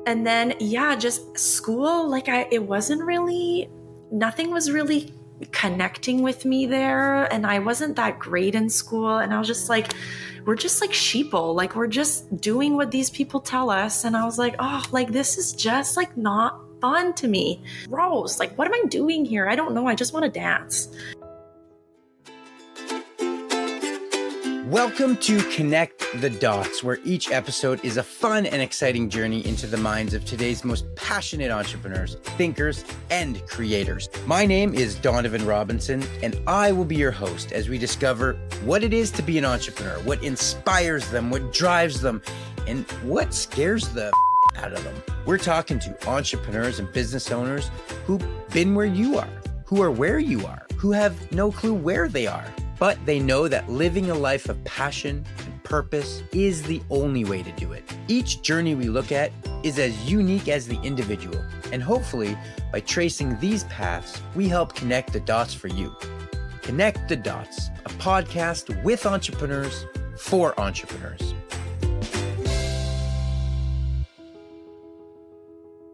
And then, just school, nothing was really connecting with me there. And I wasn't that great in school. And I was just like, we're just like sheeple. Like, we're just doing what these people tell us. And I was like, oh, like, this is just like not fun to me. Gross. Like, what am I doing here? I don't know. I just want to dance. Welcome to Connect the Dots, where each episode is a fun and exciting journey into the minds of today's most passionate entrepreneurs, thinkers, and creators. My name is Donovan Robinson, and I will be your host as we discover what it is to be an entrepreneur, what inspires them, what drives them, and what scares the out of them. We're talking to entrepreneurs and business owners who've been where you are, who are where you are, who have no clue where they are. But they know that living a life of passion and purpose is the only way to do it. Each journey we look at is as unique as the individual. And hopefully, by tracing these paths, we help connect the dots for you. Connect the Dots, a podcast with entrepreneurs for entrepreneurs.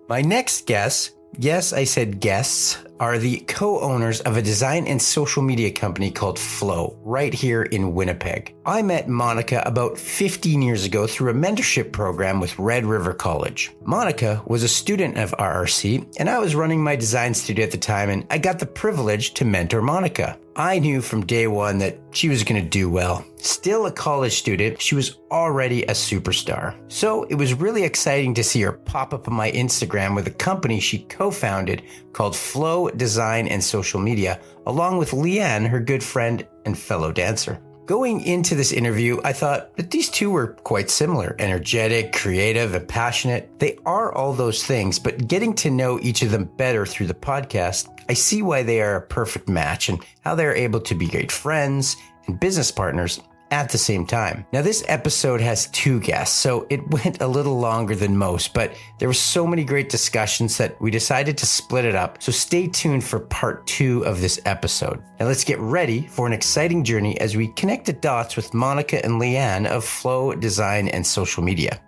My next guest, yes, I said guests, are the co-owners of a design and social media company called Flow, right here in Winnipeg. I met Monica about 15 years ago through a mentorship program with Red River College. Monica was a student of RRC, and I was running my design studio at the time, and I got the privilege to mentor Monica. I knew from day one that she was going to do well. Still a college student, she was already a superstar. So it was really exciting to see her pop up on my Instagram with a company she co-founded called Flow Design and Social Media, along with Liane, her good friend and fellow dancer. Going into this interview, I thought that these two were quite similar, energetic, creative, and passionate. They are all those things, but getting to know each of them better through the podcast, I see why they are a perfect match and how they're able to be great friends and business partners at the same time. Now, this episode has two guests, so it went a little longer than most, but there were so many great discussions that we decided to split it up. So stay tuned for part 2 of this episode. And let's get ready for an exciting journey as we connect the dots with Monica and Liane of Flow Design and Social Media.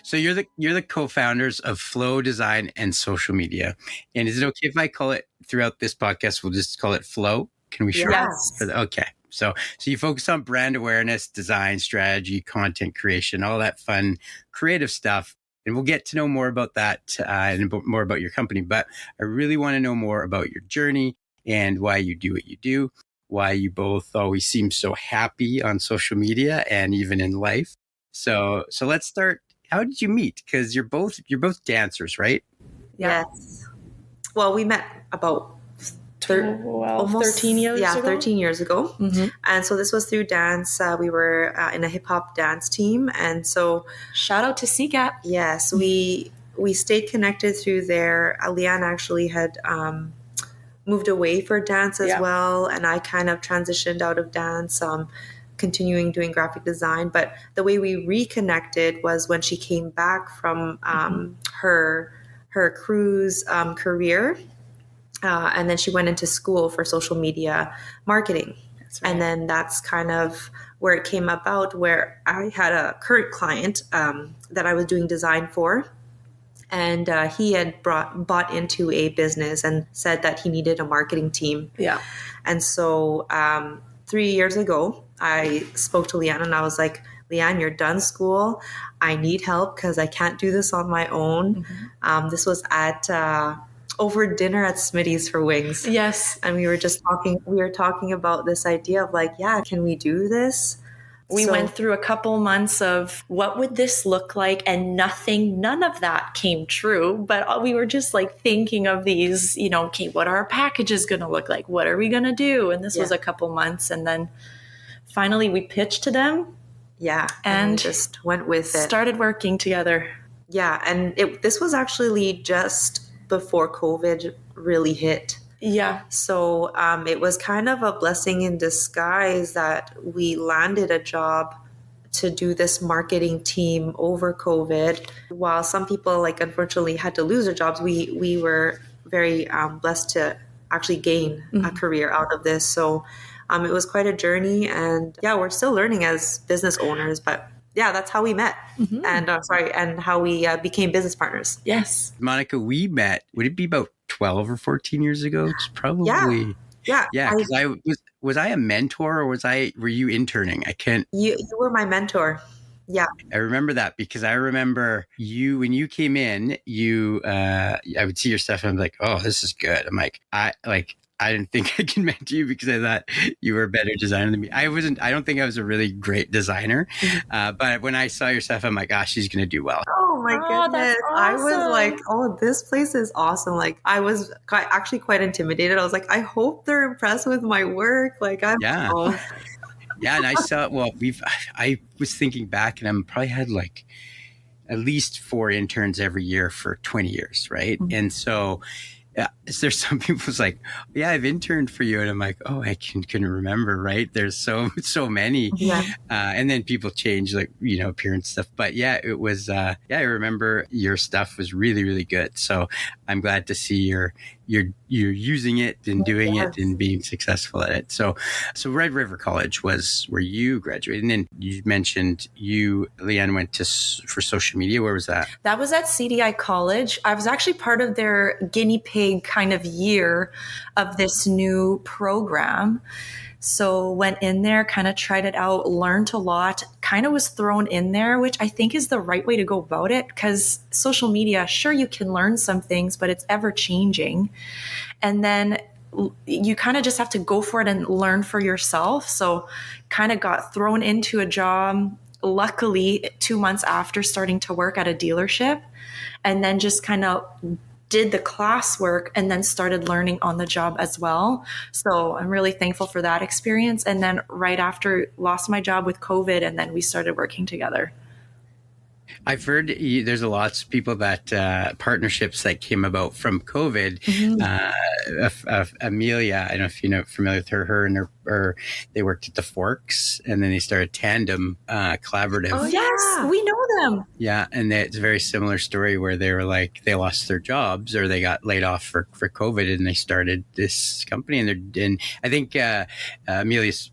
So you're the co-founders of Flow Design and Social Media. And is it okay if I call it throughout this podcast, we'll just call it Flow? Can we shorten it? Okay. So you focus on brand awareness, design, strategy, content creation, all that fun, creative stuff. And we'll get to know more about that and more about your company. But I really want to know more about your journey and why you do what you do, why you both always seem so happy on social media and even in life. So let's start. How did you meet? Because you're both dancers, right? Yes. Well, we met about 13 years ago. 13 years ago. Mm-hmm. And so this was through dance. We were in a hip hop dance team. And so shout out to CGAT. Yes, we stayed connected through there. Liane actually had moved away for dance as well. And I kind of transitioned out of dance, continuing doing graphic design. But the way we reconnected was when she came back from her cruise career. And then she went into school for social media marketing. That's right. And then that's kind of where it came about, where I had a current client that I was doing design for. And he had bought into a business and said that he needed a marketing team. Yeah. And so 3 years ago, I spoke to Liane and I was like, Liane, you're done school. I need help because I can't do this on my own. Mm-hmm. This was at... over dinner at Smitty's for wings. Yes. And we were talking about this idea of like, can we do this? We went through a couple months of what would this look like, and none of that came true. But we were just like thinking of these, okay, what are our packages going to look like? What are we going to do? And this was a couple months. And then finally we pitched to them. Yeah. And just went with it. Started working together. Yeah. And this was actually just before COVID really hit. Yeah. So it was kind of a blessing in disguise that we landed a job to do this marketing team over COVID. While some people unfortunately had to lose their jobs, we were very blessed to actually gain a career out of this. So it was quite a journey, and we're still learning as business owners, but yeah, that's how we met. And and how we became business partners. Yes. Monica, we met, would it be about 12 or 14 years ago? It's probably, Yeah. because was I a mentor or were you interning? I can't. You were my mentor. Yeah. I remember that because I remember when you came in, I would see your stuff and I'm like, oh, this is good. I'm like, I didn't think I can mentor you because I thought you were a better designer than me. I don't think I was a really great designer. But when I saw your stuff, I'm like, gosh, she's going to do well. Oh my goodness. That's I was awesome. like, oh, this place is awesome. Like I was actually quite intimidated. I was like, I hope they're impressed with my work. Like Yeah. Yeah. And I saw, I was thinking back and I'm probably had like at least 4 interns every year for 20 years. Right. And so, there's some people's like, yeah, I've interned for you. And I'm like, oh, I couldn't remember. Right. There's so many. Yeah. And then people change like, appearance stuff. But yeah, it was, I remember your stuff was really, really good. So I'm glad to see you're using it and doing it and being successful at it. So Red River College was where you graduated. And then you mentioned Liane, went for social media. Where was that? That was at CDI College. I was actually part of their guinea pig kind of year of this new program. So went in there, kind of tried it out, learned a lot, kind of was thrown in there, which I think is the right way to go about it, because social media, sure, you can learn some things, but it's ever changing. And then you kind of just have to go for it and learn for yourself. So kind of got thrown into a job, luckily 2 months after starting to work at a dealership, and then just kind of did the classwork and then started learning on the job as well. So I'm really thankful for that experience. And then right after, lost my job with COVID, and then we started working together. I've heard there's a lot of people that partnerships that came about from COVID. Amelia, I don't know if familiar with her and they worked at the Forks, and then they started Tandem Collaborative. Oh yes, we know them. Yeah, and it's a very similar story where they were like they lost their jobs or they got laid off for COVID, and they started this company. And I think Amelia's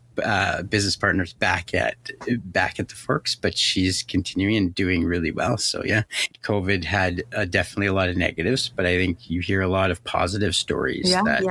business partners back at the Forks, but she's continuing and doing really well. So yeah, COVID had definitely a lot of negatives, but I think you hear a lot of positive stories that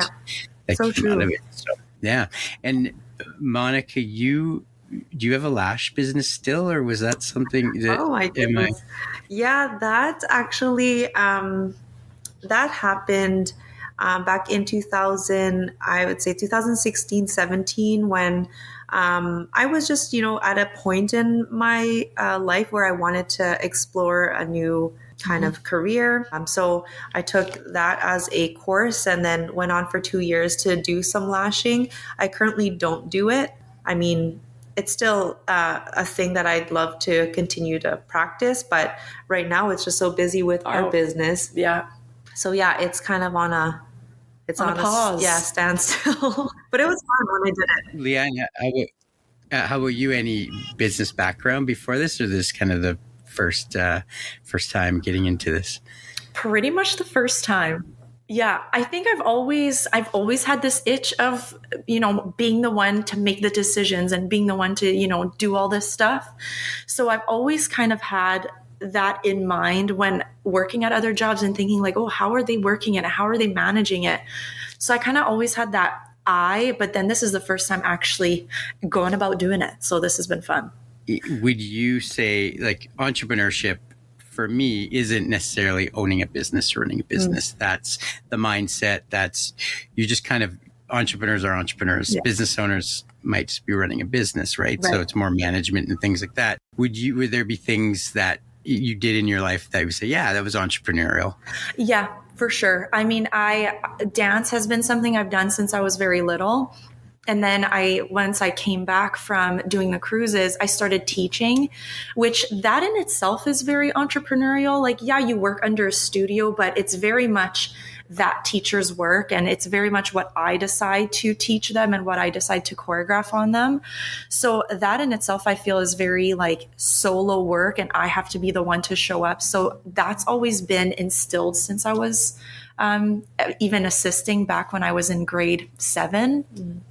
so came out of it. So yeah. And Monica, do you have a lash business still, or was that something that? Oh my goodness. Yeah, that actually that happened back in 2000, I would say 2016, 17, when I was just, at a point in my life where I wanted to explore a new kind of career. So I took that as a course and then went on for 2 years to do some lashing. I currently don't do it. I mean, it's still a thing that I'd love to continue to practice, but right now it's just so busy with our business. Yeah. So yeah, it's kind of on a pause. Standstill. But it was fun when I did it. Liane, how about you? Any business background before this, or this kind of the first time getting into this? Pretty much the first time. Yeah, I think I've always had this itch of, being the one to make the decisions and being the one to, do all this stuff. So I've always kind of had that in mind when working at other jobs and thinking like, oh, how are they working it? How are they managing it? So I kind of always had that eye, but then this is the first time actually going about doing it. So this has been fun. Would you say like entrepreneurship for me isn't necessarily owning a business or running a business? That's the mindset. That's you just kind of entrepreneurs are entrepreneurs. Yeah. Business owners might just be running a business, right? So it's more management and things like that. Would there be things that you did in your life that you say, yeah, that was entrepreneurial? Yeah, for sure. I mean, dance has been something I've done since I was very little. And then once I came back from doing the cruises, I started teaching, which that in itself is very entrepreneurial. Like, yeah, you work under a studio, but it's very much that teacher's work. And it's very much what I decide to teach them and what I decide to choreograph on them. So that in itself, I feel is very like solo work, and I have to be the one to show up. So that's always been instilled since I was even assisting back when I was in grade 7.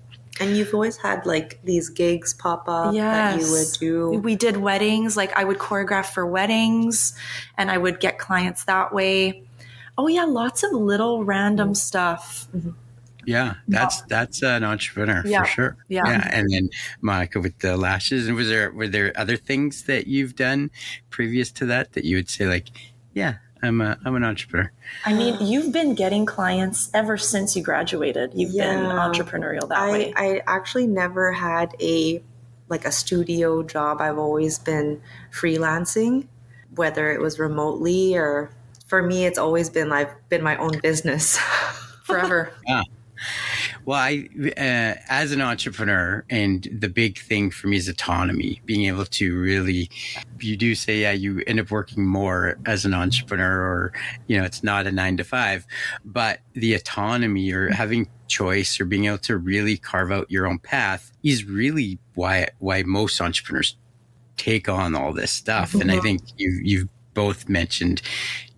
And you've always had like these gigs pop up that you would do. We did weddings. Like I would choreograph for weddings and I would get clients that way. Oh yeah, lots of little random stuff. Mm-hmm. Yeah, that's an entrepreneur for sure. Yeah. And then Monica with the lashes. And were there other things that you've done previous to that you would say like, yeah, I'm an entrepreneur? I mean, you've been getting clients ever since you graduated. You've been entrepreneurial that way. I actually never had a studio job. I've always been freelancing, whether it was remotely or for me, it's always been I've been my own business forever. Yeah. Well, as an entrepreneur, and the big thing for me is autonomy, being able to really, you do say, yeah, you end up working more as an entrepreneur, or, it's not a 9 to 5, but the autonomy or having choice or being able to really carve out your own path is really why most entrepreneurs take on all this stuff. Mm-hmm. And I think you've both mentioned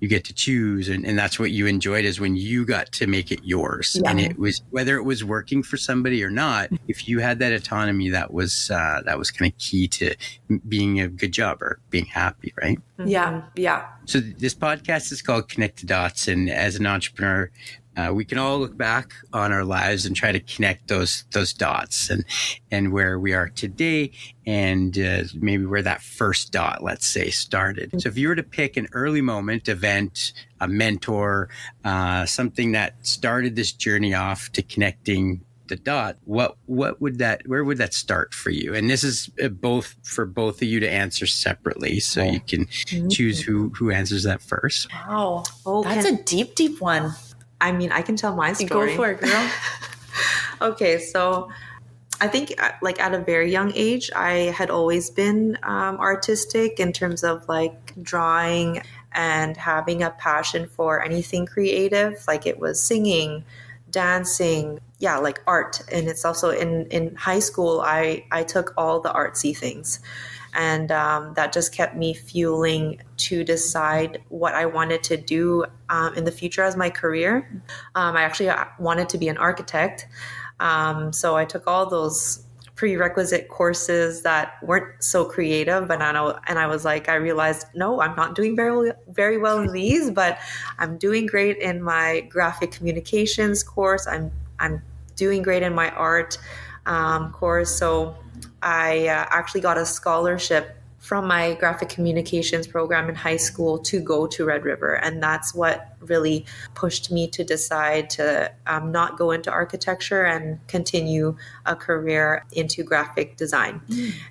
you get to choose, and that's what you enjoyed, is when you got to make it yours. Yeah. And it was, whether it was working for somebody or not, if you had that autonomy, that was kind of key to being a good job or being happy, right? Yeah. So this podcast is called Connect the Dots, and as an entrepreneur, we can all look back on our lives and try to connect those dots and where we are today, and maybe where that first dot, let's say, started. So if you were to pick an early moment, event, a mentor, something that started this journey off to connecting the dot, where would that start for you? And this is for both of you to answer separately, so you can choose who answers that first. Wow. That's a deep one. I mean, I can tell my story. Go for it, girl. Okay, so I think at a very young age, I had always been artistic in terms of drawing and having a passion for anything creative. Like it was singing, dancing, art. And it's also in high school, I took all the artsy things. And that just kept me fueling to decide what I wanted to do in the future as my career. I actually wanted to be an architect. So I took all those prerequisite courses that weren't so creative. And I was like, I realized, no, I'm not doing very well in these, but I'm doing great in my graphic communications course. I'm doing great in my art course. So I actually got a scholarship from my graphic communications program in high school to go to Red River. And that's what really pushed me to decide to not go into architecture and continue a career into graphic design.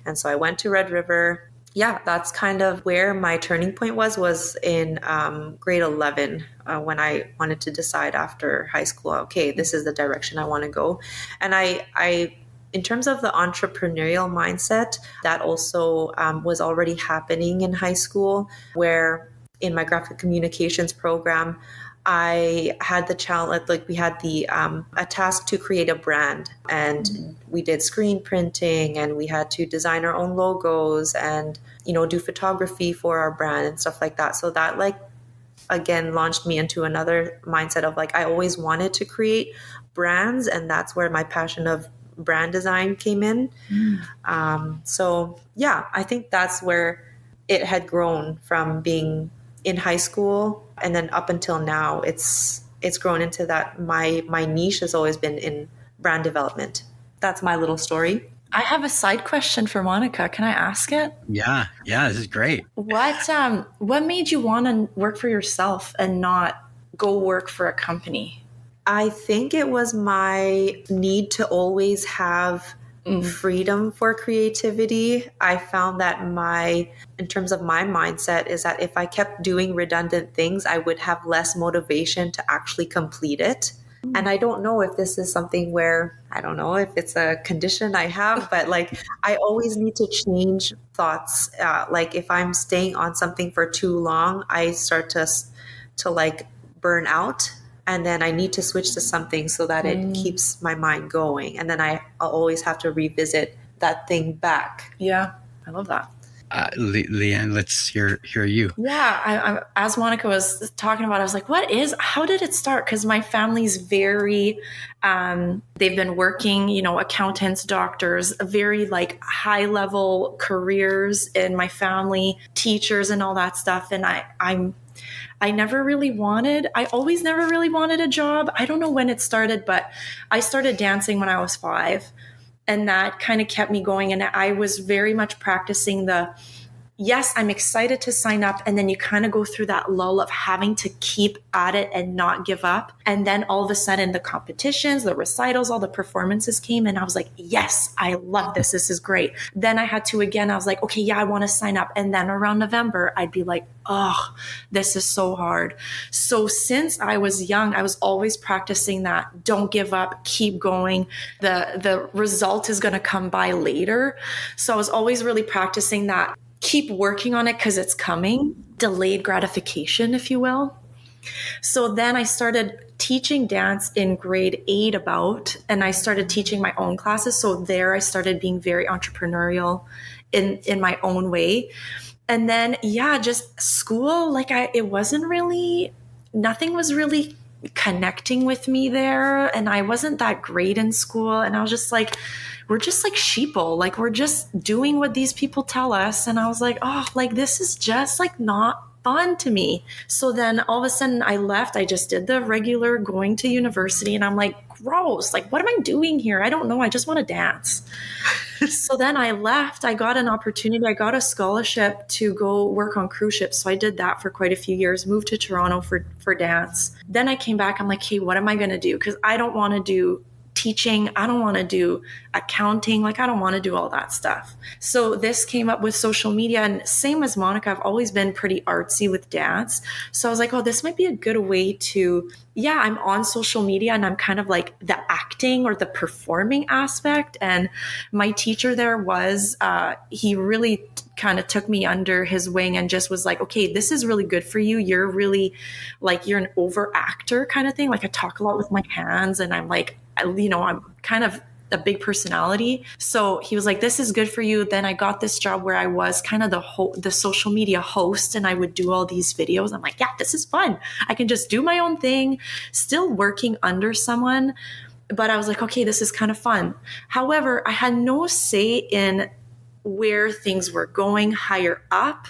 And so I went to Red River. Yeah, that's kind of where my turning point was in grade 11 when I wanted to decide after high school, okay, this is the direction I want to go. And I in terms of the entrepreneurial mindset, that also was already happening in high school, where in my graphic communications program, I had the challenge, we had a task to create a brand, and we did screen printing, and we had to design our own logos and, do photography for our brand and stuff like that. So that again, launched me into another mindset of I always wanted to create brands, and that's where my passion of brand design came in. So yeah, I think that's where it had grown from being in high school, and then up until now, it's grown into that. My niche has always been in brand development. That's my little story. I have a side question for Monica. Can I ask it? Yeah, this is great. What made you want to work for yourself and not go work for a company? I think it was my need to always have freedom for creativity. I found that in terms of my mindset, is that if I kept doing redundant things, I would have less motivation to actually complete it. And I don't know if this is something where, I don't know if it's a condition I have, but I always need to change thoughts. If I'm staying on something for too long, I start to burn out. And then I need to switch to something so that it keeps my mind going. And then I'll always have to revisit that thing back. Yeah, I love that. Liane, let's hear you. Yeah, as Monica was talking about, I was like, how did it start? Because my family's very, they've been working, accountants, doctors, very like high level careers in my family, teachers and all that stuff. And I always never really wanted a job. I don't know when it started, but I started dancing when I was 5. And that kind of kept me going. And I was very much practicing yes, I'm excited to sign up. And then you kind of go through that lull of having to keep at it and not give up. And then all of a sudden the competitions, the recitals, all the performances came. And I was like, yes, I love this. This is great. Then I had to again, I was like, okay, yeah, I want to sign up. And then around November, I'd be like, oh, this is so hard. So since I was young, I was always practicing that. Don't give up, keep going. The result is going to come by later. So I was always really practicing that. Keep working on it because it's coming. Delayed gratification, if you will. So then I started teaching dance in grade 8 and I started teaching my own classes. So there I started being very entrepreneurial in my own way. And then, just school, nothing was really connecting with me there. And I wasn't that great in school. And I was just like, we're just like sheeple. Like we're just doing what these people tell us. And I was like, oh, like this is just like not fun to me. So then all of a sudden I left. I just did the regular going to university and I'm like, gross. Like, what am I doing here? I don't know. I just want to dance. So then I left. I got an opportunity. I got a scholarship to go work on cruise ships. So I did that for quite a few years, moved to Toronto for dance. Then I came back. I'm like, hey, what am I going to do? Because I don't want to do teaching. I don't want to do accounting. Like, I don't want to do all that stuff. So this came up with social media, and same as Monica, I've always been pretty artsy with dance. So I was like, oh, this might be a good way to, I'm on social media and I'm kind of like the acting or the performing aspect. And my teacher there was, he really kind of took me under his wing and just was like, okay, this is really good for you. You're really like, you're an over actor kind of thing. Like I talk a lot with my hands and I'm like, I'm kind of a big personality. So he was like, this is good for you. Then I got this job where I was kind of the social media host and I would do all these videos. I'm like, yeah, this is fun. I can just do my own thing, still working under someone. But I was like, okay, this is kind of fun. However, I had no say in where things were going higher up.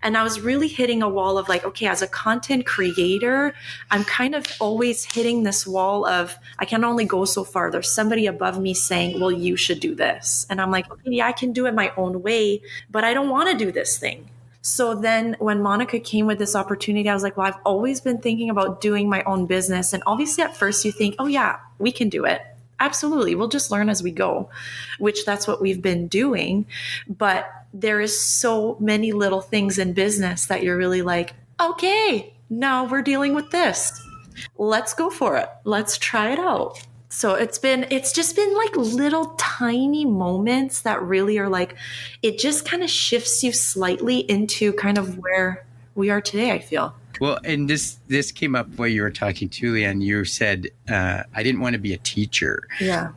And I was really hitting a wall of like, okay, as a content creator, I'm kind of always hitting this wall of, I can only go so far. There's somebody above me saying, well, you should do this. And I'm like, okay, yeah, I can do it my own way, but I don't want to do this thing. So then when Monica came with this opportunity, I was like, well, I've always been thinking about doing my own business. And obviously at first you think, oh yeah, we can do it. Absolutely. We'll just learn as we go, which that's what we've been doing. But there is so many little things in business that you're really like, okay, now we're dealing with this. Let's go for it. Let's try it out. So it's just been like little tiny moments that really are like, it just kind of shifts you slightly into kind of where we are today, I feel. Well, and this came up while you were talking to Liane. You said, I didn't want to be a teacher. Yeah.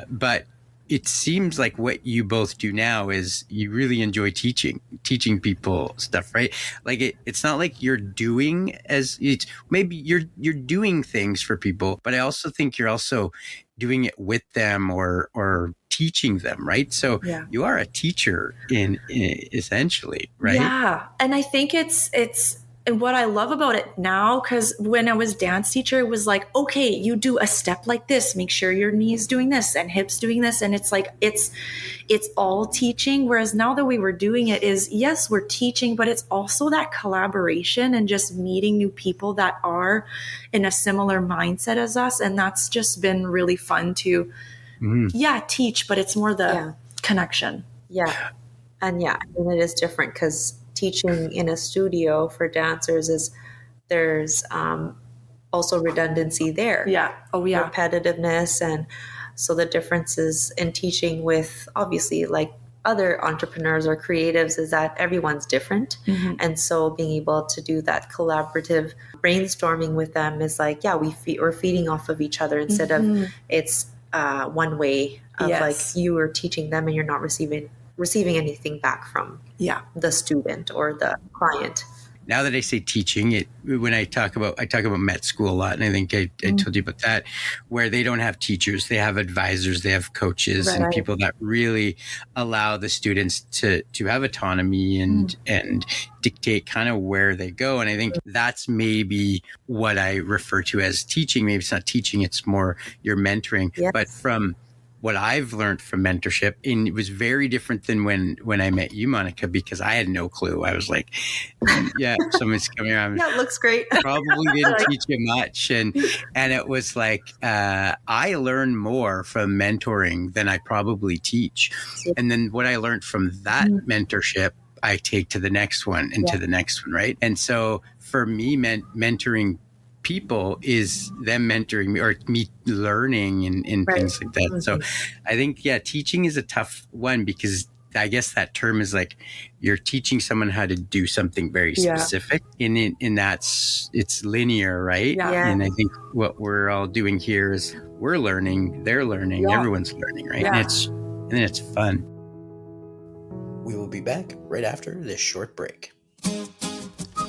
But it seems like what you both do now is you really enjoy teaching people stuff, right? Like it's not like you're doing maybe you're doing things for people, but I also think you're also doing it with them or teaching them, right? So you are a teacher in essentially, right? Yeah. And I think it's and what I love about it now, because when I was dance teacher, it was like, okay, you do a step like this, make sure your knees doing this and hips doing this. And it's like, it's all teaching. Whereas now the way we're doing it is, yes, we're teaching, but it's also that collaboration and just meeting new people that are in a similar mindset as us. And that's just been really fun to, teach, but it's more the connection. Yeah. And it is different because teaching in a studio for dancers is there's also redundancy there. Yeah. Oh yeah. Repetitiveness. And so the differences in teaching with obviously like other entrepreneurs or creatives is that everyone's different. Mm-hmm. And so being able to do that collaborative brainstorming with them is like, we're feeding off of each other instead of it's one way of like you are teaching them and you're not receiving receiving anything back from the student or the client. Now that I say teaching, when I talk about med school a lot, and I think I told you about that, where they don't have teachers, they have advisors, they have coaches, and people that really allow the students to have autonomy and dictate kind of where they go. And I think that's maybe what I refer to as teaching. Maybe it's not teaching, it's more your mentoring. Yes. But from what I've learned from mentorship, and it was very different than when I met you, Monica, because I had no clue. I was like, yeah, someone's coming around. Yeah, it looks great. Probably didn't teach you much. And it was like, I learned more from mentoring than I probably teach. And then what I learned from that mentorship, I take to the next one and to the next one, right? And so for me, mentoring people is them mentoring me or me learning and things like that. So I think, teaching is a tough one because I guess that term is like you're teaching someone how to do something very specific in that's it's linear, right? And I think what we're all doing here is we're learning, they're learning, everyone's learning, right? And then it's fun. We will be back right after this short break.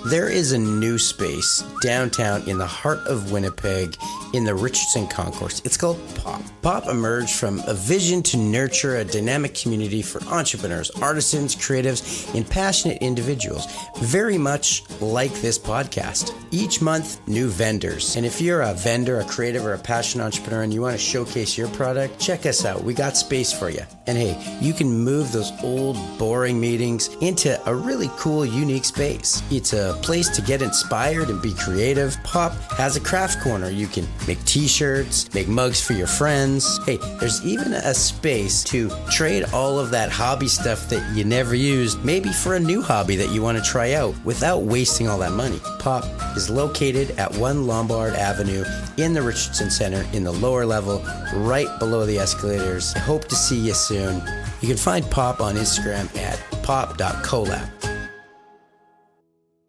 There is a new space downtown in the heart of Winnipeg in the Richardson Concourse. It's called POP. POP emerged from a vision to nurture a dynamic community for entrepreneurs, artisans, creatives, and passionate individuals, very much like this podcast. Each month, new vendors. And if you're a vendor, a creative, or a passionate entrepreneur and you want to showcase your product, check us out. We got space for you. And hey, you can move those old, boring meetings into a really cool, unique space. It's a place to get inspired and be creative. POP has a craft corner. You can make t-shirts, make mugs for your friends. Hey, there's even a space to trade all of that hobby stuff that you never used, maybe for a new hobby that you want to try out without wasting all that money. POP is located at 1 Lombard Avenue in the Richardson Center in the lower level, right below the escalators. I hope to see you soon. You can find POP on Instagram at pop.collab.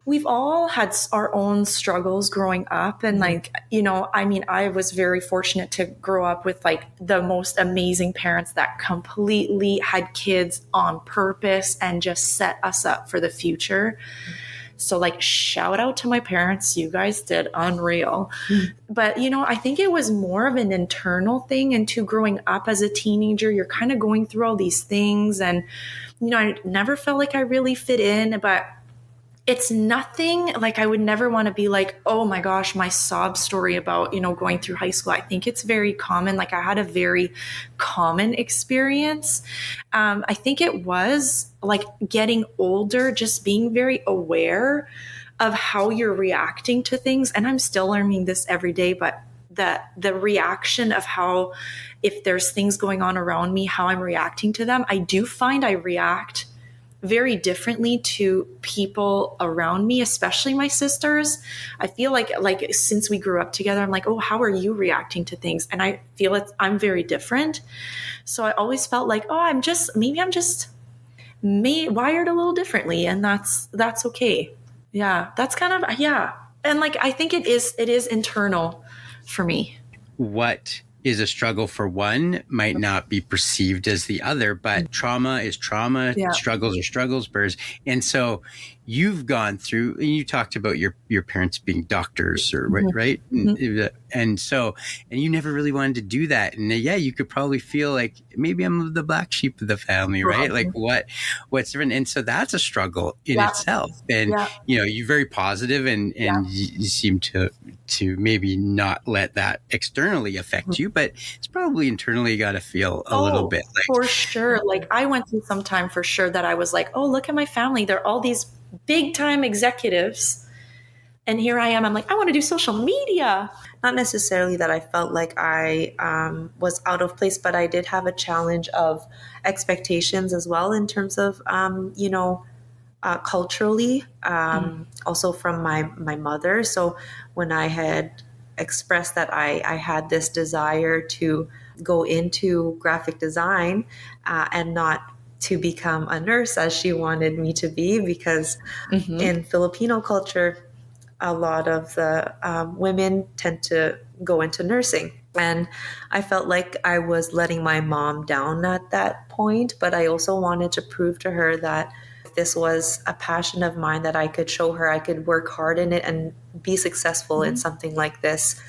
We've all had our own struggles growing up. And I was very fortunate to grow up with like the most amazing parents that completely had kids on purpose and just set us up for the future. So like, shout out to my parents. You guys did unreal. But, I think it was more of an internal thing. And growing up as a teenager, you're kind of going through all these things. And, I never felt like I really fit in, but it's nothing like I would never want to be like, oh my gosh, my sob story about, going through high school. I think it's very common. Like I had a very common experience. I think it was like getting older, just being very aware of how you're reacting to things. And I'm still learning this every day, but the reaction of how, if there's things going on around me, how I'm reacting to them, I do find I react very differently to people around me, especially my sisters. I feel like since we grew up together, I'm like, oh, how are you reacting to things? And I feel I'm very different. So I always felt like, oh, I'm just wired a little differently. And that's okay. Yeah. That's kind of, yeah. And like, I think it is internal for me. What is a struggle for one might not be perceived as the other, but trauma is trauma, struggles are struggles, and so you've gone through, and you talked about your parents being doctors or right? And so, and you never really wanted to do that. And you could probably feel like maybe I'm the black sheep of the family, right? Like what's different. And so that's a struggle in itself. And, you're very positive and you seem to maybe not let that externally affect you, but it's probably internally got to feel a little bit like. For sure. Like I went through some time for sure that I was like, oh, look at my family. They're all these big time executives. And here I am. I'm like, I want to do social media. Not necessarily that I felt like I was out of place, but I did have a challenge of expectations as well in terms of, culturally, also from my mother. So when I had expressed that I had this desire to go into graphic design and not to become a nurse as she wanted me to be, because in Filipino culture, a lot of the women tend to go into nursing. And I felt like I was letting my mom down at that point, but I also wanted to prove to her that if this was a passion of mine, that I could show her I could work hard in it and be successful in something like this.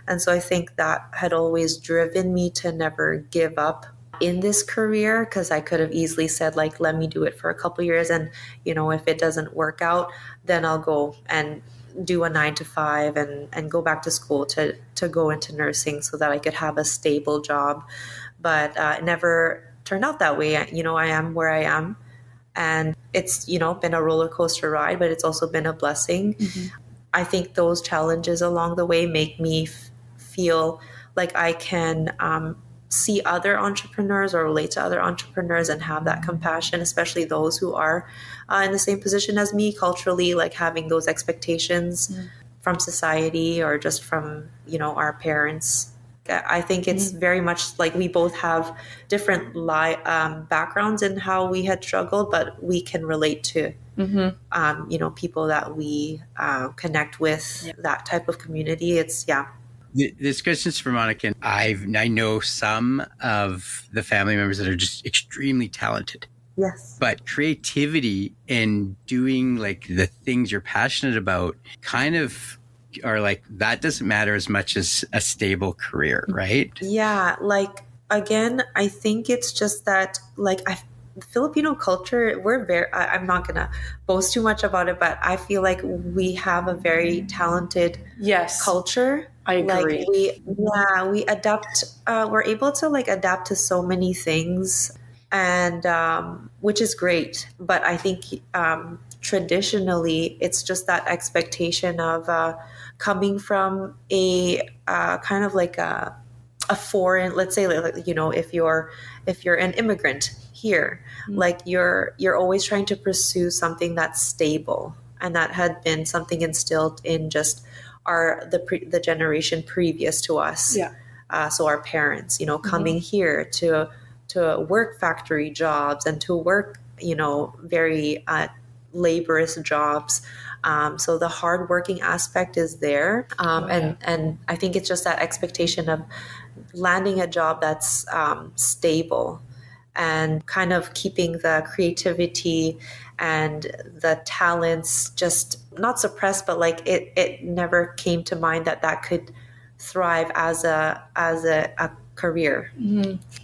And so I think that had always driven me to never give up in this career, because I could have easily said, like, let me do it for a couple years, and if it doesn't work out, then I'll go and do a 9 to 5 and go back to school to go into nursing so that I could have a stable job. But it never turned out that way. I am where I am, and it's been a roller coaster ride, but it's also been a blessing. I think those challenges along the way make me feel like I can see other entrepreneurs or relate to other entrepreneurs and have that compassion, especially those who are in the same position as me culturally, like having those expectations from society or just from, our parents. I think it's very much like we both have different backgrounds in how we had struggled, but we can relate to, people that we connect with, that type of community. It's, This question's for Monica. I know some of the family members that are just extremely talented. Yes. But creativity and doing like the things you're passionate about kind of are like, that doesn't matter as much as a stable career, right? Yeah. Like, again, I think it's just that, like, Filipino culture, we're I'm not going to boast too much about it, but I feel like we have a very talented culture. I agree. Like we adapt, we're able to like adapt to so many things, and which is great. But I think traditionally it's just that expectation of coming from a kind of like a foreign, let's say, like, if you're an immigrant here, like you're always trying to pursue something that's stable, and that had been something instilled in just the generation previous to us. So our parents, coming here to work factory jobs and to work, very laborious jobs. So the hardworking aspect is there, and I think it's just that expectation of landing a job that's stable, and kind of keeping the creativity and the talents just not suppressed, but like it never came to mind that could thrive as a career.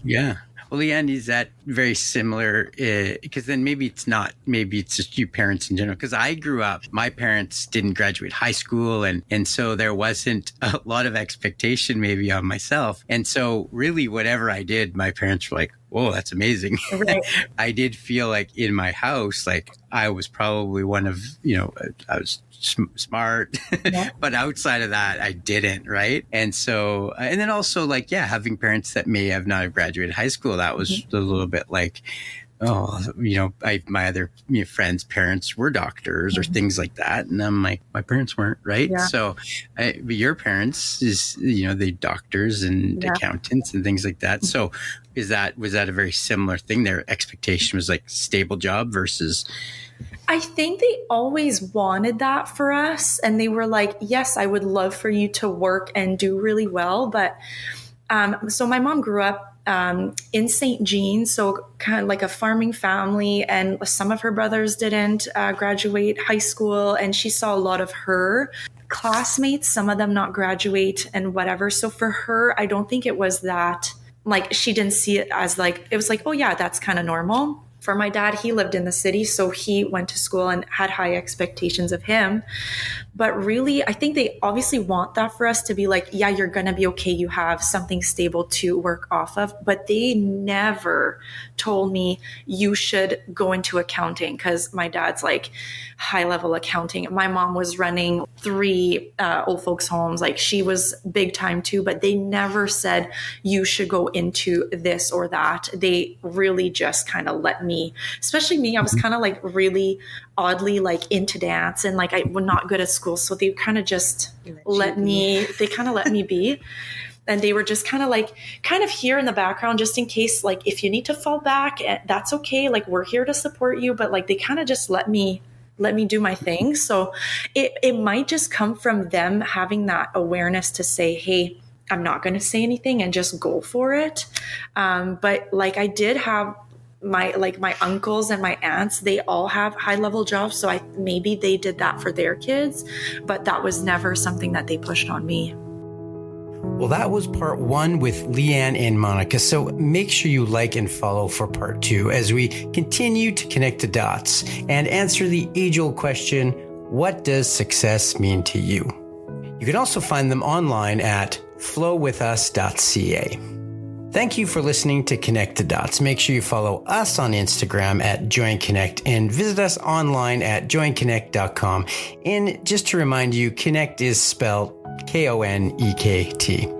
Yeah. Well, Liane, is that very similar? Because then maybe it's not. Maybe it's just you parents in general. Because I grew up, my parents didn't graduate high school, and so there wasn't a lot of expectation maybe on myself. And so really, whatever I did, my parents were like, "Whoa, that's amazing." Right. I did feel like in my house, like I was probably one of, I was smart, but outside of that, I didn't. Right. And so, and then also like, having parents that may have not have graduated high school, that was a little bit like, oh, my other friends' parents were doctors or things like that. And I'm like, my parents weren't, right? Yeah. So but your parents is, they doctors and accountants and things like that. So was that a very similar thing? Their expectation was like stable job versus... I think they always wanted that for us. And they were like, yes, I would love for you to work and do really well. But so my mom grew up in St. Jean, so kind of like a farming family. And some of her brothers didn't graduate high school. And she saw a lot of her classmates, some of them not graduate and whatever. So for her, I don't think it was that, like, she didn't see it as like, it was like, oh yeah, that's kind of normal. For my dad, he lived in the city, so he went to school and had high expectations of him. But really, I think they obviously want that for us to be like, yeah, you're going to be okay. You have something stable to work off of. But they never told me you should go into accounting, because my dad's like high level accounting. My mom was running 3 old folks homes. Like, she was big time too, but they never said you should go into this or that. They really just kind of let me, especially me, I was kind of like really oddly like into dance, and like I was not good at school. So they kind of just let me be. And they were just kind of here in the background, just in case, like, if you need to fall back, that's okay. Like, we're here to support you. But like, they kind of just let me do my thing. So it might just come from them having that awareness to say, hey, I'm not going to say anything and just go for it. But like I did have my uncles and my aunts, they all have high level jobs. So maybe they did that for their kids, but that was never something that they pushed on me. Well, that was part 1 with Liane and Monica. So make sure you like and follow for part 2 as we continue to connect the dots and answer the age-old question, what does success mean to you? You can also find them online at flowwithus.ca. Thank you for listening to Connect the Dots. Make sure you follow us on Instagram at JoinConnect and visit us online at joinconnect.com. And just to remind you, Connect is spelled Konekt.